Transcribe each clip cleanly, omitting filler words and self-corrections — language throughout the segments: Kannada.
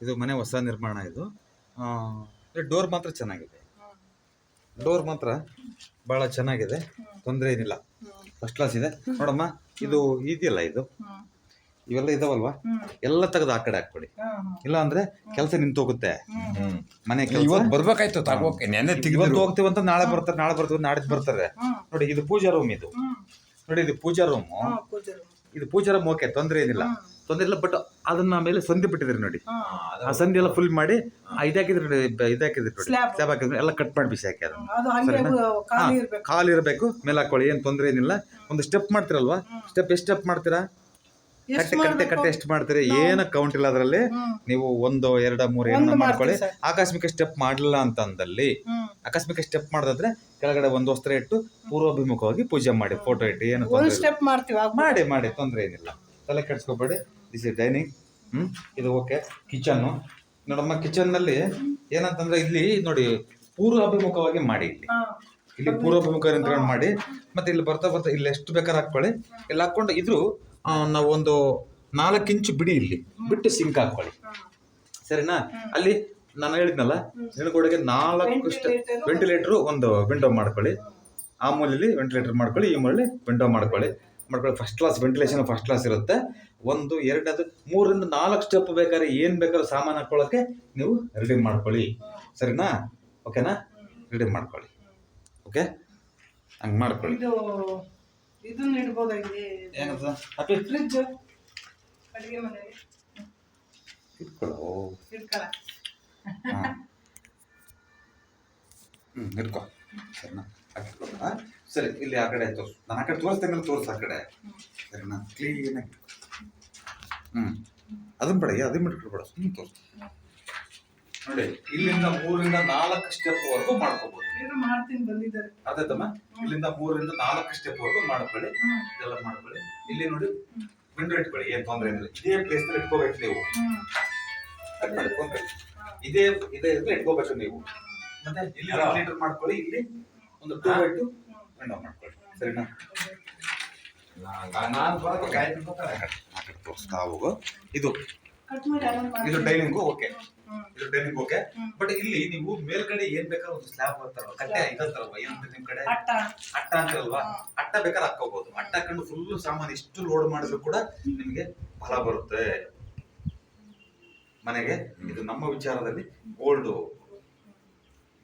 ಇದು ಮನೆ ಹೊಸ ನಿರ್ಮಾಣ ಇದು. ಡೋರ್ ಮಾತ್ರ ಚೆನ್ನಾಗಿದೆ, ಡೋರ್ ಮಾತ್ರ ಭಾಳ ಚೆನ್ನಾಗಿದೆ, ತೊಂದರೆ ಏನಿಲ್ಲ, ಫಸ್ಟ್ ಕ್ಲಾಸ್ ಇದೆ. ನೋಡಮ್ಮ, ಇದು ಇದೆಯಲ್ಲ, ಇದು ಇವೆಲ್ಲ ಇದಾವಲ್ವಾ, ಎಲ್ಲ ತೆಗೆದು ಆ ಕಡೆ ಹಾಕ್ಬಿಡಿ, ಇಲ್ಲ ಅಂದ್ರೆ ಕೆಲಸ ನಿಂತೋಗುತ್ತೆ. ಮನೆ ಇವತ್ತು ಬರ್ಬೇಕಾಯ್ತು ತಗೋಕೆ, ನೆನ್ನೆ ಇವತ್ತು ಹೋಗ್ತೀವಂತ ನಾಳೆ ಬರ್ತಾರೆ, ನಾಳೆ ಬರ್ತೀವಿ, ನಾಡಿದ್ದು ಬರ್ತಾರೆ. ನೋಡಿ, ಇದು ಪೂಜಾ ರೂಮ್, ಇದು ನೋಡಿ, ಇದು ಪೂಜಾ ರೂಮು, ಇದು ಪೂಜಾ ರೂಮ್. ಓಕೆ, ತೊಂದರೆ ಏನಿಲ್ಲ, ತೊಂದರೆ ಇಲ್ಲ. ಬಟ್ ಅದನ್ನ ಮೇಲೆ ಸಂಧಿ ಬಿಟ್ಟಿದ್ರಿ ನೋಡಿ, ಆ ಸಂಧಿ ಎಲ್ಲ ಫುಲ್ ಮಾಡಿ ಇದಾಕಿದ್ರಿ ನೋಡಿ, ಇದಾಕಿದ್ರಿ ನೋಡಿ, ಸ್ಲ್ಯಾಬ್ ಹಾಕಿದ್ರಿ, ಎಲ್ಲ ಕಟ್ ಮಾಡಿ ಬಿಸಿ ಹಾಕಿ ಅದನ್ನ ಖಾಲಿ ಇರಬೇಕು. ಮೇಲೆ ಹಾಕೊಳ್ಳಿ, ಏನು ತೊಂದರೆ ಏನಿಲ್ಲ. ಒಂದು ಸ್ಟೆಪ್ ಮಾಡ್ತೀರಲ್ವಾ, ಸ್ಟೆಪ್ ಎಷ್ಟು ಸ್ಟೆಪ್ ಮಾಡ್ತೀರಾ? ಕಟ್ಟೆ ಎಷ್ಟು ಮಾಡ್ತೀರಿ? ಏನು ಕೌಂಟ್ ಇಲ್ಲ ಅದರಲ್ಲಿ. ನೀವು 1, 2, 3 ಏನೋ ಮಾಡ್ಕೊಳ್ಳಿ. ಆಕಸ್ಮಿಕ ಸ್ಟೆಪ್ ಮಾಡಲಿಲ್ಲ ಅಂತ ಅಂದಲ್ಲಿ, ಆಕಸ್ಮಿಕ ಸ್ಟೆಪ್ ಮಾಡಿದ್ರೆ ಕೆಳಗಡೆ ಒಂದು ವಸ್ತ್ರ ಇಟ್ಟು ಪೂರ್ವಾಭಿಮುಖವಾಗಿ ಪೂಜೆ ಮಾಡಿ, ಫೋಟೋ ಇಟ್ಟು, ಏನು ಮಾಡಿ ತೊಂದರೆ ಏನಿಲ್ಲ, ತಲೆ ಕೆಡ್ಸ್ಕೊಬೇಡಿ. This is dining. ಇದು ಓಕೆ. ಕಿಚನ್ನು ನೋಡಮ್ಮ, ಕಿಚನ್ ನಲ್ಲಿ ಏನಂತಂದ್ರೆ ಇಲ್ಲಿ ನೋಡಿ, ಪೂರ್ವಾಭಿಮುಖವಾಗಿ ಮಾಡಿ. ಇಲ್ಲಿ ಪೂರ್ವಾಭಿಮುಖ ನಿಂತ್ಕೊಂಡು ಮಾಡಿ. ಮತ್ತೆ ಇಲ್ಲಿ ಬರ್ತಾ ಇಲ್ಲಿ ಎಷ್ಟು ಬೇಕಾದ್ರೆ ಹಾಕೊಳ್ಳಿ. ಇಲ್ಲಿ ಹಾಕೊಂಡು ಇದ್ರು ನಾವು ಒಂದು 4 ಇಂಚು ಬಿಡಿ, ಇಲ್ಲಿ ಬಿಟ್ಟು ಸಿಂಕ್ ಹಾಕೊಳ್ಳಿ, ಸರಿನಾ? ಅಲ್ಲಿ ನಾನು ಹೇಳಿದ್ನಲ್ಲ, ನಿನಗೋಡೆಗೆ 4 ವೆಂಟಿಲೇಟರ್, ಒಂದು ವಿಂಡೋ ಮಾಡ್ಕೊಳ್ಳಿ. ಆ ಮೂಲೆಯಲ್ಲಿ ವೆಂಟಿಲೇಟರ್ ಮಾಡ್ಕೊಳ್ಳಿ, ಈ ಮೂಲೆಯಲ್ಲಿ ವಿಂಡೋ ಮಾಡ್ಕೊಳ್ಳಿ. First class ventilation, first class ಇರುತ್ತೆ. 1, 2, 3 ಇಂದ 4 ಸ್ಟೆಪ್ ಬೇಕಾದ್ರೆ ಏನು ಬೇಕಾದ್ರೂ ಸಾಮಾನು ಹಾಕೊಳ್ಳೋಕೆ ನೀವು ರೆಡಿ ಮಾಡ್ಕೊಳ್ಳಿ, ಸರಿನಾ? ಓಕೆನಾ? ರೆಡಿ ಮಾಡ್ಕೊಳ್ಳಿ. ಓಕೆ, ಹಂಗೆ ಮಾಡ್ಕೊಳ್ಳಿ. ಇದನ್ನ ಇಡಬಹುದಾಗಿದೆ, ಏನದು? ಫ್ರಿಡ್ಜ್ ಅಡಿಗೆ ಮನೆಗೆ ಇಟ್ಕೊಳ್ಳೋ, ಇಟ್ಕೋ, ಸರಿನಾ? ಸರಿ, ಇಲ್ಲಿ ಆ ಕಡೆ ತೋರಿಸು, ನಾನು ಆ ಕಡೆ ತೋರಿಸ್ತೇನೆ, ತೋರಿಸು ಆ ಕಡೆ, ಸರಿನಾ? ಕ್ಲೀನಾಗಿ ಅದನ್ನ ಬೇಡ, ಅದನ್ನ ಬಿಟ್ಕೊಳ್ಬೇಡ, ಸುಮ್ಮನೆ ತೋರಿಸು. ನೋಡಿ, ಇಲ್ಲಿಂದ 3 ಇಂದ 4 ಸ್ಟೆಪ್ ವರೆಗೂ ಮಾಡ್ಕೋಬಹುದು. ಅರ್ಥಾಯ್ತಮ್ಮ? ಇಲ್ಲಿಂದ 3 ಇಂದ 4 ಸ್ಟೆಪ್ ವರೆಗೂ ಮಾಡ್ಕೊಳ್ಳಿ, ಇದೆಲ್ಲ ಮಾಡ್ಕೊಳ್ಳಿ. ಇಲ್ಲಿ ನೋಡಿ, ವಿಂಡೋ ಇಟ್ಕೊಳ್ಳಿ, ಏನ್ ತೊಂದರೆ ಏನಿಲ್ಲ. ಇದೇ ಪ್ಲೇಸ್ ನಲ್ಲಿ ಇಟ್ಕೋಬೇಕು ನೀವು, ಇದೇ ಇಟ್ಕೋಬೇಕು ನೀವು. ಮತ್ತೆ ಇಲ್ಲಿ ವೆಂಟಿಲೇಟರ್ ಮಾಡ್ಕೊಳ್ಳಿ, ಇಲ್ಲಿ ಒಂದು 2x2 ವಿಂಡೋ ಮಾಡ್ಕೊಳ್ಳಿ, ಸರಿನಾ? ತೋರಿಸ್ತಾ ಹೋಗು. ಇದು ಡೈನಿಂಗು, ಓಕೆ, ಇದು ಡೈನಿಂಗ್ ಓಕೆ. ಬಟ್ ಇಲ್ಲಿ ನೀವು ಮೇಲ್ಗಡೆ ಏನ್ ಬೇಕಾದ್ರೆ ಒಂದು ಸ್ಲ್ಯಾಬ್ ಬರ್ತಾರಲ್ಲ, ಕಟ್ಟೆ ಇದಂತಾರಲ್ವ, ಏನಂತ ನಿಮ್ ಕಡೆ ಅಟ್ಟ ಅಂತಾರಲ್ವಾ, ಅಟ್ಟ ಬೇಕಾದ್ರೆ ಹಾಕೋಬಹುದು. ಅಟ್ಟ ಹಾಕೊಂಡು ಫುಲ್ ಸಾಮಾನು ಎಷ್ಟು ಲೋಡ್ ಮಾಡಿದ್ರು ಕೂಡ ನಿಮ್ಗೆ ಫಲ ಬರುತ್ತೆ ಮನೆಗೆ. ಇದು ನಮ್ಮ ವಿಚಾರದಲ್ಲಿ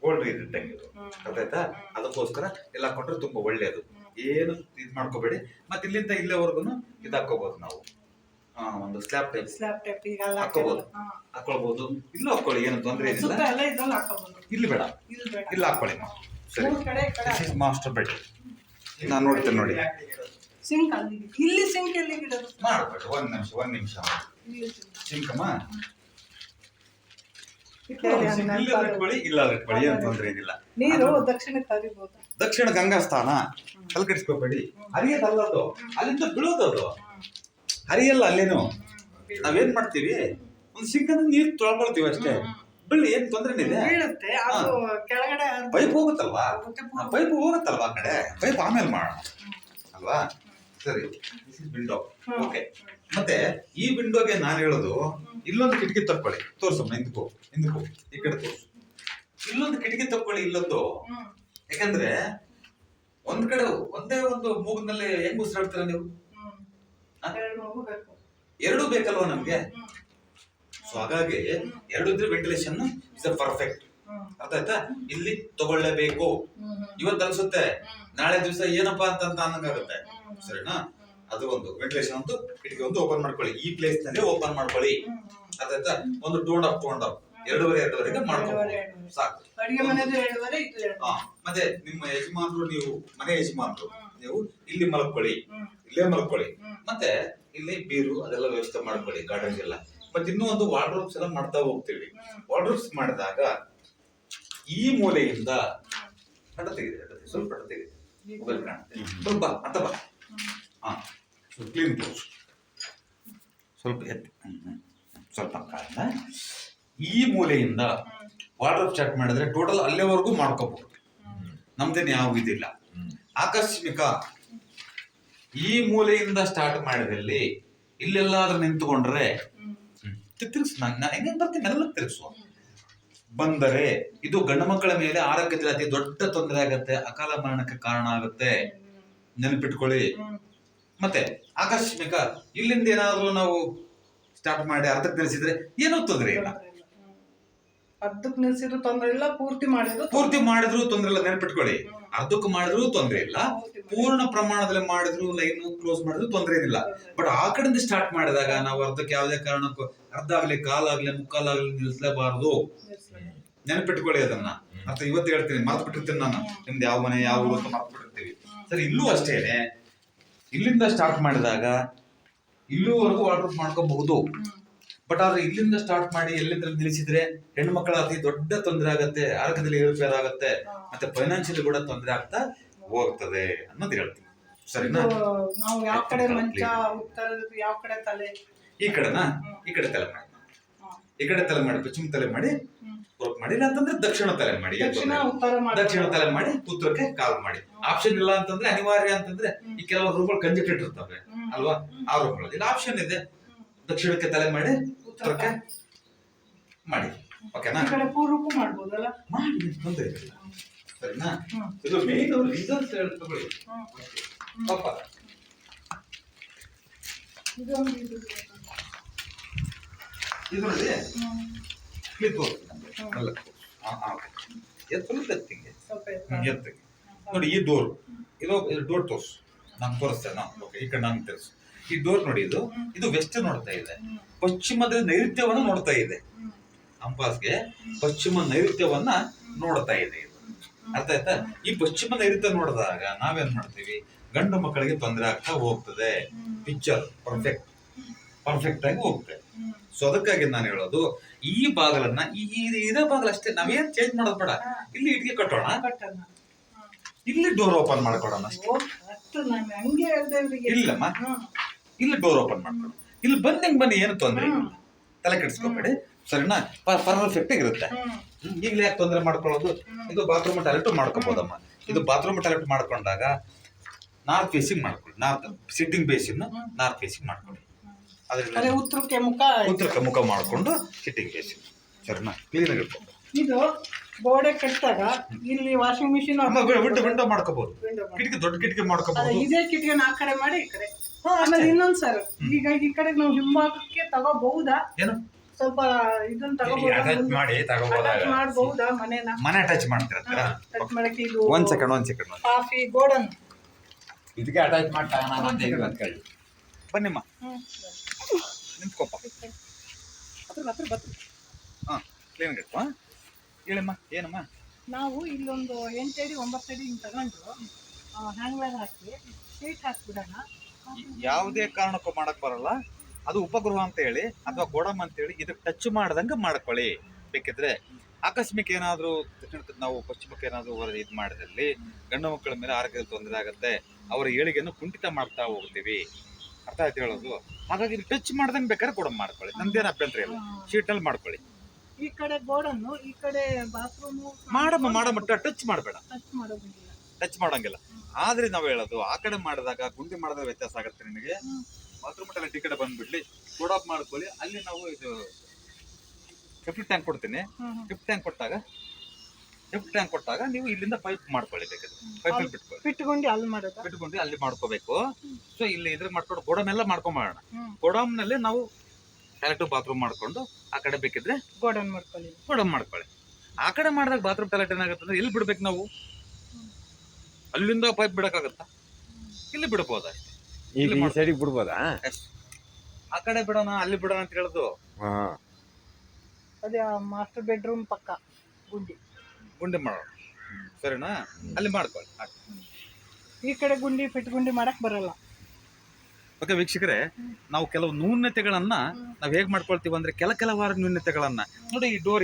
ಗೋಲ್ಡ್ ಇದ್ದಂಗೆ ಇದು, ಅರ್ಥಾಯ್ತಾ? ಅದಕ್ಕೋಸ್ಕರ ಎಲ್ಲ ಹಾಕೊಂಡ್ರೆ ತುಂಬಾ ಒಳ್ಳೆಯದು. ಏನು ಇದ್ ಮಾಡ್ಕೋಬೇಡಿ. ಮತ್ತೆ ಇಲ್ಲಿಂದ ಇಲ್ಲಿವರೆಗೂ ಇದು ಹಾಕೋಬಹುದು ನಾವು, ಒಂದು ಸ್ಲ್ಯಾಬ್ ಟೈಪ್ ಹಾಕೊಳ್ಬಹುದು. ಇಲ್ಲೂ ಹಾಕೊಳ್ಳಿ, ಏನು ತೊಂದರೆ ಏನಿಲ್ಲ. ಇಲ್ಲಿ ಬೇಡ, ಇಲ್ಲಿ ಹಾಕೊಳ್ಳಿ. ಸರಿ, ದಿಸ್ ಇಸ್ ಮಾಸ್ಟರ್ ಬೆಡ್. ನಾನು ನೋಡ್ತೇನೆ ನೋಡಿ, ಮಾಡ್ಬೇಡಿ. ಒಂದ್ ನಿಮಿಷ ಸಿಂಕಮ್ಮ, ಇಟ್ಕೊಳ್ಳಿ, ಇಲ್ಲ ಇಟ್ಕೊಳ್ಳಿ, ಏನು ತೊಂದರೆ ಏನಿಲ್ಲ. ದಕ್ಷಿಣ ಗಂಗಾ ಸ್ಥಾನ, ತಲೆ ಕೆಡಿಸ್ಕೋಬೇಡಿ. ಹರಿಯೋದಲ್ಲದು, ಅಲ್ಲಿಂದ ಬೀಳೋದದು, ಹರಿಯಲ್ಲ. ಅಲ್ಲೇನು ನಾವೇನ್ ಮಾಡ್ತೀವಿ, ಒಂದು ಸಿಂಕಲ್ಲಿ ನೀರು ತೊಳ್ಕೊಳ್ತೀವಿ ಅಷ್ಟೇ. ಬೀಳಿ, ಏನ್ ತೊಂದ್ರೆ ಇದೆ? ಪೈಪ್ ಹೋಗುತ್ತಲ್ವಾ, ಆ ಕಡೆ ಪೈಪ್ ಆಮೇಲೆ ಮಾಡೋಣ ಅಲ್ವಾ? ಸರಿ, ವಿಂಡೋ ಓಕೆ. ಮತ್ತೆ ಈ ವಿಂಡೋಗೆ ನಾನು ಹೇಳೋದು, ಇಲ್ಲೊಂದು ಕಿಟಕಿ ತಕ್ಕೊಳ್ಳಿ. ತೋರ್ಸಮ್ಮ, ಹಿಂದಕ್ಕೂ ಈ ಕಡೆ ತೋರ್ಸು. ಇಲ್ಲೊಂದು ಕಿಟಕಿ ತಕ್ಕೊಳ್ಳಿ, ಇಲ್ಲೊಂದು. ಯಾಕಂದ್ರೆ ಒಂದ್ ಕಡೆ ಒಂದೇ ಒಂದು ಮೂಗಿನಲ್ಲಿ ಹೆಂಗ್ ಉಸಿರಾಡ್ತೀರ ನೀವು? 2 ಬೇಕಲ್ವಾ ನಮ್ಗೆ? ಸೊ ಹಾಗಾಗಿ 2 ಇದ್ರೆ ವೆಂಟಿಲೇಷನ್ ಇಸ್ ಪರ್ಫೆಕ್ಟ್. ಅರ್ಥ ಆಯ್ತಾ? ಇಲ್ಲಿ ತಗೊಳ್ಳೇಬೇಕು. ಇವತ್ತು ಅನ್ಸುತ್ತೆ, ನಾಳೆ ದಿವಸ ಏನಪ್ಪಾ ಅಂತ ಅನ್ನಂಗಾಗುತ್ತೆ, ಸರಿನಾ? ಅದು ಒಂದು ವೆಂಟಿಲೇಷನ್ ಒಂದು ಕಿಟಕಿ ಒಂದು ಓಪನ್ ಮಾಡ್ಕೊಳ್ಳಿ, ಈ ಪ್ಲೇಸ್ ನಲ್ಲಿ ಓಪನ್ ಮಾಡ್ಕೊಳ್ಳಿ. ಅರ್ಥ ಆಯ್ತಾ? ಒಂದು 2.5 2.5 ಮಾಡ್ಕೊಳ್ಳಿ, ಸಾಕು. ಮತ್ತೆ ನಿಮ್ಮ ಯಜಮಾನರು, ನೀವು ಮನೆ ಯಜಮಾನರು, ನೀವು ಇಲ್ಲಿ ಮಲ್ಕೊಳ್ಳಿ, ಇಲ್ಲೇ ಮಲ್ಕೊಳ್ಳಿ. ಮತ್ತೆ ಇಲ್ಲಿ ಬೀರು ಅದೆಲ್ಲ ವ್ಯವಸ್ಥೆ ಮಾಡ್ಕೊಳ್ಳಿ, ಗಾರ್ಡನ್ ಎಲ್ಲ. ಮತ್ತೆ ಇನ್ನೂ ಒಂದು ವಾರ್ಡ್ರೋಬ್ಸ್ ಎಲ್ಲ ಮಾಡ್ತಾ ಹೋಗ್ತೀವಿ. ವಾರ್ಡ್ರೋಬ್ಸ್ ಮಾಡಿದಾಗ ಈ ಮೂಲೆಯಿಂದ ಅಡ್ಡ ತೆಗಿದೆ, ಸ್ವಲ್ಪ ಅಡ್ಡ ತೆಗಿದೆ, ಸ್ವಲ್ಪ ಅಥವಾ ಕ್ಲೀನ್ ಕ್ಲೋಸ್, ಸ್ವಲ್ಪ ಎತ್ತಿ, ಸ್ವಲ್ಪ ಕಾರಣ ಈ ಮೂಲೆಯಿಂದ ವಾರ್ಡ್ರೋಬ್ ಸ್ಟಾರ್ಟ್ ಮಾಡಿದ್ರೆ ಟೋಟಲ್ ಅಲ್ಲೇವರೆಗೂ ಮಾಡ್ಕೋಬಹುದು. ನಮ್ದೇನು ಯಾವ ಇದಿಲ್ಲ. ಆಕಸ್ಮಿಕ ಈ ಮೂಲೆಯಿಂದ ಸ್ಟಾರ್ಟ್ ಮಾಡಿದಲ್ಲಿ ಇಲ್ಲೆಲ್ಲಾದ್ರೂ ನಿಂತುಕೊಂಡ್ರೆ ತಿರ್ಗಿಸ್ ನಾನು ಹೆಂಗೆ ಬರ್ತೀನಿ ಎಲ್ಲ ತಿರ್ಗಿಸು. ಬಂದರೆ ಇದು ಗಂಡು ಮಕ್ಕಳ ಮೇಲೆ ಆರೋಗ್ಯದಲ್ಲಿ ಅತಿ ದೊಡ್ಡ ತೊಂದರೆ ಆಗುತ್ತೆ, ಅಕಾಲ ಮರಣಕ್ಕೆ ಕಾರಣ ಆಗುತ್ತೆ, ನೆನಪಿಟ್ಕೊಳ್ಳಿ. ಮತ್ತೆ ಆಕಸ್ಮಿಕ ಇಲ್ಲಿಂದ ಏನಾದ್ರೂ ನಾವು ಸ್ಟಾರ್ಟ್ ಮಾಡಿ ಅರ್ಧಕ್ಕೆ ನಿಲ್ಲಿಸಿದ್ರೆ ಏನೂ ತೊಂದರೆ ಇಲ್ಲ. ಅರ್ಧಕ್ಕೆ ನಿಲ್ಸಿದ್ರು ತೊಂದ್ರೆ ಇಲ್ಲ, ಪೂರ್ತಿ ಮಾಡಿದ್ರು ತೊಂದ್ರೆ ಇಲ್ಲ, ನೆನಪಿಟ್ಕೊಳ್ಳಿ. ಅರ್ಧಕ್ಕೆ ಮಾಡಿದ್ರು ತೊಂದ್ರೆ ಇಲ್ಲ, ಪೂರ್ಣ ಪ್ರಮಾಣದಲ್ಲಿ ಮಾಡಿದ್ರು ಲೈನ್ ಕ್ಲೋಸ್ ಮಾಡಿದ್ರು ತೊಂದರೆ ಇಲ್ಲ. ಬಟ್ ಆ ಕಡೆಯಿಂದ ಸ್ಟಾರ್ಟ್ ಮಾಡಿದಾಗ ನಾವು ಅರ್ಧಕ್ಕೆ ಯಾವುದೇ ಕಾರಣಕ್ಕೂ ಅರ್ಧ ಆಗ್ಲಿ ಕಾಲಾಗ್ಲಿ ಮುಕ್ಕಾಲಾಗ್ಲಿ ನಿಲ್ಲಿಸಲೇಬಾರದು. ನೆನಪಿಟ್ಕೊಳ್ಳಿ ಅದನ್ನ. ಮತ್ತೆ ಇವತ್ತು ಹೇಳ್ತೀನಿ, ಮರ್ತು ಬಿಟ್ಟಿರ್ತೀನಿ ನಾನು, ನಿಮ್ದು ಯಾವ ಮನೆ ಯಾವ ಊರು ಅಂತ ಮರ್ತು ಬಿಟ್ಟಿರ್ತೀವಿ. ಸರಿ, ಇಲ್ಲೂ ಅಷ್ಟೇನೆ. ಇಲ್ಲಿಂದ ಸ್ಟಾರ್ಟ್ ಮಾಡಿದಾಗ ಇಲ್ಲೂವರೆಗೂ ವಾಟರ್ ಮಾಡ್ಕೋಬಹುದು. ಬಟ್ ಆದ್ರೆ ಇಲ್ಲಿಂದ ಸ್ಟಾರ್ಟ್ ಮಾಡಿ ಎಲ್ಲಿಂದ ನಿಲ್ಲಿಸಿದ್ರೆ ಹೆಣ್ಮಕ್ಳ ಅತಿ ದೊಡ್ಡ ತೊಂದರೆ ಆಗತ್ತೆ, ಆರೋಗ್ಯದಲ್ಲಿ ಏರುಪೇರಾಗತ್ತೆ, ಮತ್ತೆ ಫೈನಾನ್ಷಿಯಲಿ ಕೂಡ ತೊಂದರೆ ಆಗ್ತಾ ಹೋಗ್ತದೆ ಅನ್ನೋದು ಹೇಳ್ತೀನಿ. ಸರಿನಾ? ನಾವು ಯಾವ ಕಡೆ ಮಂಚ, ಉತ್ತರದ ಯಾವ ಕಡೆ ತಲೆ, ಈ ಕಡೆನಾ, ಈ ಕಡೆ ತಲೆ ಮಾಡಿ, ಈ ಕಡೆ ತಲೆ ಮಾಡಿ, ಪಶ್ಚಿಮ ತಲೆ ಮಾಡಿ ವರ್ಕ್ ಮಾಡಿ, ಇಲ್ಲ ಅಂತಂದ್ರೆ ದಕ್ಷಿಣ ತಲೆ ಮಾಡಿ, ದಕ್ಷಿಣ ತಲೆ ಮಾಡಿ ಉತ್ತರಕ್ಕೆ ಕಾಲ್ ಮಾಡಿ. ಆಪ್ಷನ್ ಇಲ್ಲ ಅಂತಂದ್ರೆ ಅನಿವಾರ್ಯ ಅಂತಂದ್ರೆ ಈ ಕೆಲವು ರೂಮ್ಗಳು ಕಂಜೆಕ್ಟೆಡ್ ಇರ್ತವೆ ಅಲ್ವಾ, ಆ ರೂಮ್ಗಳಲ್ಲಿ ಇಲ್ಲ ಆಪ್ಷನ್ ಇದೆ. ದಕ್ಷಿಣಕ್ಕೆ ತಲೆ ಮಾಡಿ ಉತ್ತರಕ್ಕೆ ಮಾಡಿ. ಓಕೆನಾ? ಪೂರ್ವಕ್ಕೂ ಮಾಡ್ಬೋದಲ್ಲ, ಮಾಡಿ, ತೊಂದರೆ ಇಲ್ಲ. ಸರಿನಾ? ಇದು ಮೇನ್ ರಿಸಲ್ಟ್ ಹೇಳ್ತಕೊಳ್ಳಿ ಪಾಪ. ಇದು ನೋಡಿ ಕ್ಲಿಪ್ ಅಲ್ಲ, ಎತ್ತಿಗೆ ನೋಡಿ. ಈ ಡೋರ್ ಇದು ಡೋರ್ ತೋರ್ಸು, ನಾನು ತೋರಿಸ್ತೇನೆ. ಓಕೆ, ಈ ಕಡೆ ನಾನು ತೋರಿಸು. ಈ ಡೋರ್ ನೋಡಿ, ಇದು ವೆಸ್ಟ್ ನೋಡ್ತಾ ಇದೆ, ಪಶ್ಚಿಮದ ನೈಋತ್ಯವನ್ನ ನೋಡ್ತಾ ಇದೆ. ಕಂಪಾಸ್ಗೆ ಪಶ್ಚಿಮ ನೈಋತ್ಯವನ್ನ ನೋಡ್ತಾ ಇದೆ. ಇದು ಅರ್ಥ ಆಯ್ತಾ? ಈ ಪಶ್ಚಿಮ ನೈಋತ್ಯ ನೋಡಿದಾಗ ನಾವೇನ್ ಮಾಡ್ತೀವಿ, ಗಂಡು ಮಕ್ಕಳಿಗೆ ತೊಂದರೆ ಆಗ್ತಾ ಹೋಗ್ತದೆ. ಪಿಕ್ಚರ್ ಪರ್ಫೆಕ್ಟ್ ಆಗಿ ಹೋಗ್ತದೆ. ಸೊ ಅದಕ್ಕಾಗಿ ನಾನು ಹೇಳೋದು, ಈ ಬಾಗಲನ್ನ ಇದೇ ಬಾಗಲ ಅಷ್ಟೇ, ನಾವೇನ್ ಚೇಂಜ್ ಮಾಡೋದು ಬೇಡ. ಇಲ್ಲಿ ಇಟ್ಗೆ ಕಟ್ಟೋಣ, ಇಲ್ಲಿ ಡೋರ್ ಓಪನ್ ಮಾಡ್ಕೊಡೋಣ ಅಷ್ಟೇ. ಇಲ್ಲಮ್ಮ, ಇಲ್ಲಿ ಡೋರ್ ಓಪನ್ ಮಾಡ್ಕೊಡು. ಇಲ್ಲಿ ಬನ್ನಿ, ಏನು ತೊಂದರೆ ಇಲ್ಲ, ತಲೆ ಕೆಡಿಸ್ಕೋಬೇಡಿ. ಸರಿನಾ? ಪರ್ಫೆಕ್ಟ್ ಇರುತ್ತೆ. ಈಗಲೇ ಯಾಕೆ ತೊಂದರೆ ಮಾಡ್ಕೊಳ್ಳೋದು? ಇದು ಬಾತ್ರೂಮ್ ಟಾಯ್ಲೆಟ್ ಮಾಡ್ಕೋಬಹುದಮ್ಮ. ಇದು ಬಾತ್ರೂಮ್ ಟಾಯ್ಲೆಟ್ ಮಾಡ್ಕೊಂಡಾಗ ನಾರ್ತ್ ಫೇಸಿಂಗ್ ಮಾಡ್ಕೊಳ್ಳಿ. ಸಿಟ್ಟಿಂಗ್ ಬೇಸಿನ್ ನಾರ್ತ್ ಫೇಸಿಂಗ್ ಮಾಡ್ಕೊಳ್ಳಿ. ಅದ್ರಲ್ಲಿ ಉತ್ತರಕ್ಕೆ ಮುಖ ಮಾಡ್ಕೊಂಡು ಸಿಟ್ಟಿಂಗ್ ಬೇಸಿನ್. ಸರಿನಾ? ಕ್ಲೀನ್ ಆಗಿರ್ಬೇಕು. ಇದು ಗೋಡೆ ಕಟ್ಟಿದಾಗ ಇಲ್ಲಿ ವಾಷಿಂಗ್ ಮಿಷಿನ್ ವಿಂಡೋ ಮಾಡ್ಕೋಬಹುದು, ಕಿಟಕಿ ದೊಡ್ಡ ಕಿಟಕಿ ಮಾಡ್ಕೋಬಹುದು. ಇದೇ ಕಿಟಕಿನ ಆ ಕಡೆ ಮಾಡಿ ಈ ಕಡೆ. ಆಮೇಲೆ ಇನ್ನೊಂದ್ ಸರ್, ಈಗ ಈ ಕಡೆ ನಾವು ಹಿಂಭಾಗಕ್ಕೆ ತಗೋಬಹುದಾ? ಏನು ಸ್ವಲ್ಪ ಇದನ್ನ ಮಾಡಬಹುದಾ? ಮನೆ ಟಚ್ ಮಾಡ್ತೀರಾ? ಟಚ್ ಮಾಡಕ್ಕೆ ಇದು ಒಂದ್ ಸೆಕೆಂಡ್ ಕಾಫಿ ಗೋಡನ್ ಇದಕ್ಕೆ ಅಟ್ಯಾಚ್ ಮಾಡ್ತಾ ಬನ್ನಿಮ್ಮ, ನಿಂತ್ಕೋಪ. ಹಾ, ಕ್ಲೀನ್ ಆಗಿತ್ತು. ಹೇಳಿಮ್ಮ, ಏನಮ್ಮ? ನಾವು ಇಲ್ಲೊಂದು 8 ಅಡಿ 9 ಅಡಿ ಹಿಂಗ್ ತಗೊಂಡು ಹ್ಯಾಂಗ್ಲರ್ ಹಾಕಿ ಶೀಟ್ ಹಾಕ್ಬಿಡೋಣ. ಯಾವುದೇ ಕಾರಣಕ್ಕೂ ಮಾಡಕ್ ಬರಲ್ಲ. ಅದು ಉಪಗೃಹ ಅಂತ ಹೇಳಿ ಅಥವಾ ಗೋಡಮ್ ಅಂತ ಹೇಳಿ ಇದಕ್ಕೆ ಟಚ್ ಮಾಡ್ದಂಗೆ ಮಾಡ್ಕೊಳ್ಳಿ. ಬೇಕಿದ್ರೆ ಆಕಸ್ಮಿಕ ಏನಾದರೂ ನಾವು ಪಶ್ಚಿಮಕ್ಕೆ ಏನಾದರೂ ಇದು ಮಾಡಿದಲ್ಲಿ ಗಂಡು ಮಕ್ಕಳ ಮೇಲೆ ಆರೋಗ್ಯದ ತೊಂದರೆ ಆಗುತ್ತೆ, ಅವರ ಏಳಿಗೆಯನ್ನು ಕುಂಠಿತ ಮಾಡ್ತಾ ಹೋಗ್ತೀವಿ. ಅರ್ಥ ಆಯ್ತು ಹೇಳೋದು? ಹಾಗಾಗಿ ಟಚ್ ಮಾಡ್ದಂಗೆ ಬೇಕಾದ್ರೆ ಗೋಡಮ್ ಮಾಡ್ಕೊಳ್ಳಿ, ನಮ್ದೇನು ಅಭ್ಯಂತರ ಇಲ್ಲ. ಶೀಟ್ನಲ್ಲಿ ಮಾಡ್ಕೊಳ್ಳಿ. ಈ ಕಡೆ ಗೋಡನ್ನು, ಈ ಕಡೆ ಬಾತ್ರೂಮ್ ಮಾಡಮ್ಮ ಟಚ್ ಮಾಡಬೇಡ, ಟಚ್ ಮಾಡಂಗಿಲ್ಲ. ಆದ್ರೆ ನಾವು ಹೇಳೋದು, ಆ ಕಡೆ ಮಾಡಿದಾಗ ಗುಂಡಿ ಮಾಡಿದಾಗ ವ್ಯತ್ಯಾಸ ಆಗುತ್ತೆ ನಿನಗೆ. ಬಾತ್ರೂಮ್ ಟಾಯ್ಲೆಟ್ ಈ ಕಡೆ ಬಂದ್ಬಿಡ್ಲಿ, ಗೋಡಾಪ್ ಮಾಡ್ಕೊಳ್ಳಿ. ಅಲ್ಲಿ ನಾವು ಇದು ಸೆಪ್ಟಿಕ್ ಟ್ಯಾಂಕ್ ಕೊಡ್ತೀನಿ. ಸೆಪ್ಟಿಕ್ ಟ್ಯಾಂಕ್ ಕೊಟ್ಟಾಗ ನೀವು ಇಲ್ಲಿಂದ ಪೈಪ್ ಮಾಡ್ಕೊಳ್ಳಿ. ಬೇಕಾದ್ರೆ ಪೈಪಲ್ಲಿ ಬಿಟ್ಕೊಂಡು ಅಲ್ಲಿ ಮಾಡ್ಕೋಬೇಕು. ಸೊ ಇಲ್ಲಿ ಇದ್ರ ಮಾಡ್ಕೊಂಡು ಗೋಡಮ್ ಎಲ್ಲ ಮಾಡ್ಕೊಂಬೋಣ. ಗೋಡಮ್ನಲ್ಲಿ ನಾವು ಟಾಯ್ಲೆಟ್ ಬಾತ್ರೂಮ್ ಮಾಡ್ಕೊಂಡು ಆ ಕಡೆ ಬೇಕಿದ್ರೆ ಗೋಡಮ್ ಮಾಡ್ಕೊಳ್ಳಿ. ಆ ಕಡೆ ಮಾಡಿದಾಗ ಬಾತ್ರೂಮ್ ಟಾಯ್ಲೆಟ್ ಏನಾಗುತ್ತೆ ಅಂದ್ರೆ ಇಲ್ಲಿ ಬಿಡ್ಬೇಕು ನಾವು. ಅಲ್ಲಿಂದ ಪೈಪ್ ಬಿಡಕ್ಕಾಗತ್ತಾ? ಇಲ್ಲಿ ಬಿಡ್ಬೋದ? ಈ ಸೈಡಿಗೆ ಬಿಡ್ಬೋದಾ? ಆ ಕಡೆ ಬಿಡೋಣ, ಅಲ್ಲಿ ಬಿಡೋಣ ಅಂತ ಹೇಳುದು. ಅದೇ ಮಾಸ್ಟರ್ ಬೆಡ್ರೂಮ್ ಪಕ್ಕ ಗುಂಡಿ ಮಾಡೋಣ. ಸರಿನಾ? ಅಲ್ಲಿ ಮಾಡ್ಕೊಳ್ಳಿ. ಈ ಕಡೆ ಫಿಟ್ ಗುಂಡಿ ಮಾಡಕ್ ಬರಲ್ಲ. ಓಕೆ ವೀಕ್ಷಕರೇ, ನಾವು ಕೆಲವು ನ್ಯೂನತೆಗಳನ್ನ ನಾವು ಹೇಗ್ ಮಾಡ್ಕೊಳ್ತೀವಿ ಅಂದ್ರೆ ಕೆಲವಾರು ನ್ಯೂನತೆಗಳನ್ನ ನೋಡಿ. ಈ ಡೋರ್